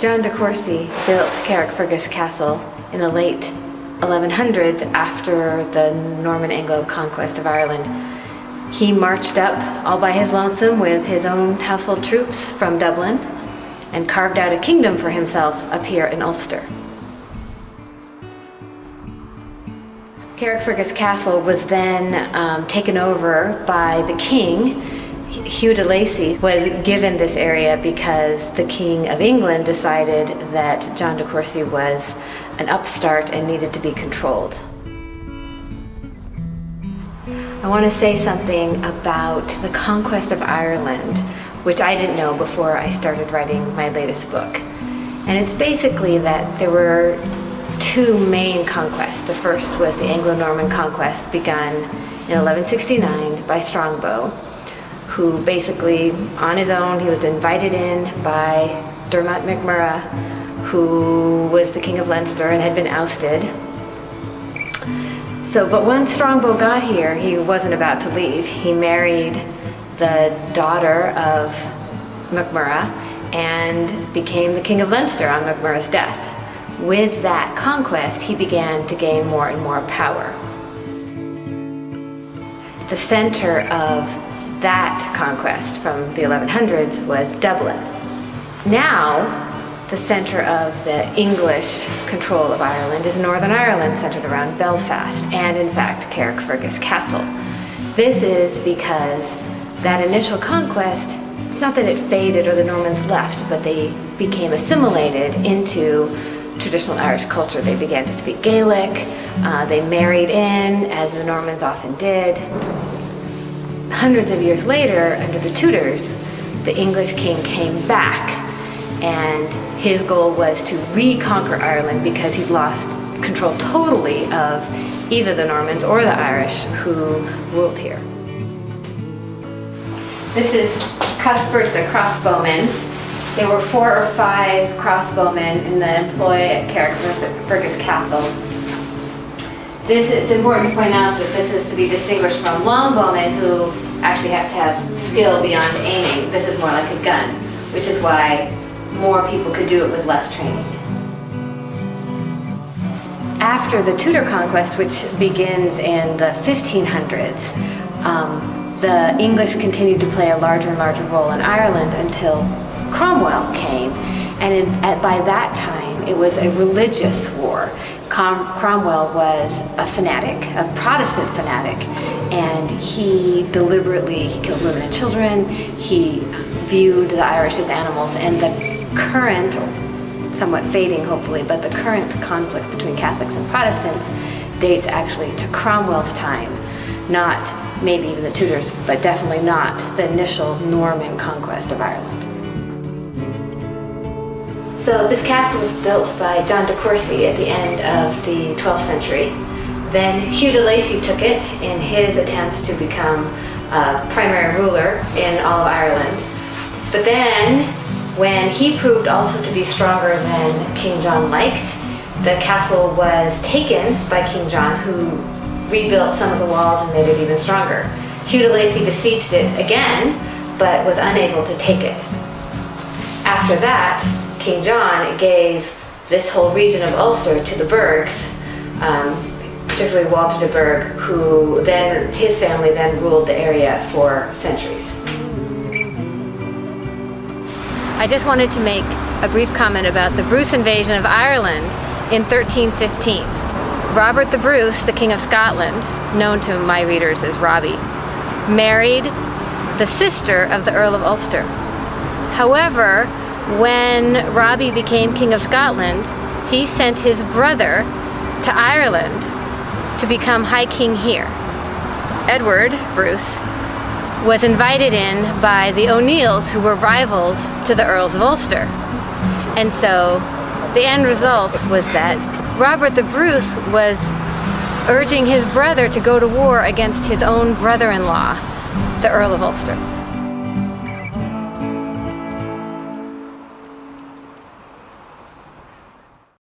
John de Courcy built Carrick Fergus Castle in the late 1100s after the Norman Anglo conquest of Ireland. He marched up all by his lonesome with his own household troops from Dublin and carved out a kingdom for himself up here in Ulster. Carrick Fergus Castle was then taken over by the king. Hugh de Lacy was given this area because the King of England decided that John de Courcy was an upstart and needed to be controlled. I want to say something about the conquest of Ireland, which I didn't know before I started writing my latest book. And it's basically that there were two main conquests. The first was the Anglo-Norman conquest begun in 1169 by Strongbow, who basically, on his own, he was invited in by Dermot MacMurrough, who was the King of Leinster and had been ousted. But when Strongbow got here, he wasn't about to leave. He married the daughter of MacMurrough and became the King of Leinster on MacMurrough's death. With that conquest, he began to gain more and more power. The center of that conquest from the 1100s was Dublin. Now, the center of the English control of Ireland is Northern Ireland, centered around Belfast, and in fact, Carrick Fergus Castle. This is because that initial conquest, it's not that it faded or the Normans left, but they became assimilated into traditional Irish culture. They began to speak Gaelic, they married in, as the Normans often did. Hundreds of years later, under the Tudors, the English king came back, and his goal was to reconquer Ireland because he'd lost control totally of either the Normans or the Irish who ruled here. This is Cuthbert the crossbowman. There were 4 or 5 crossbowmen in the employ at Carrick Fergus Castle. It's important to point out that this is to be distinguished from longbowmen, who actually have to have skill beyond aiming. This is more like a gun, which is why more people could do it with less training. After the Tudor conquest, which begins in the 1500s, the English continued to play a larger and larger role in Ireland until Cromwell came, and by that time it was a religious war. Cromwell was a fanatic, a Protestant fanatic, and he deliberately killed women and children. He viewed the Irish as animals, and the current, somewhat fading hopefully, but the current conflict between Catholics and Protestants dates actually to Cromwell's time, not maybe even the Tudors, but definitely not the initial Norman conquest of Ireland. So this castle was built by John de Courcy at the end of the 12th century. Then Hugh de Lacy took it in his attempts to become primary ruler in all of Ireland. But then, when he proved also to be stronger than King John liked, the castle was taken by King John, who rebuilt some of the walls and made it even stronger. Hugh de Lacy besieged it again, but was unable to take it. After that, King John gave this whole region of Ulster to the Burghs, particularly Walter de Burgh, who then, his family then ruled the area for centuries. I just wanted to make a brief comment about the Bruce invasion of Ireland in 1315. Robert the Bruce, the King of Scotland, known to my readers as Robbie, married the sister of the Earl of Ulster. However, when Robbie became King of Scotland, he sent his brother to Ireland to become High King here. Edward Bruce was invited in by the O'Neills, who were rivals to the Earls of Ulster. And so the end result was that Robert the Bruce was urging his brother to go to war against his own brother-in-law, the Earl of Ulster.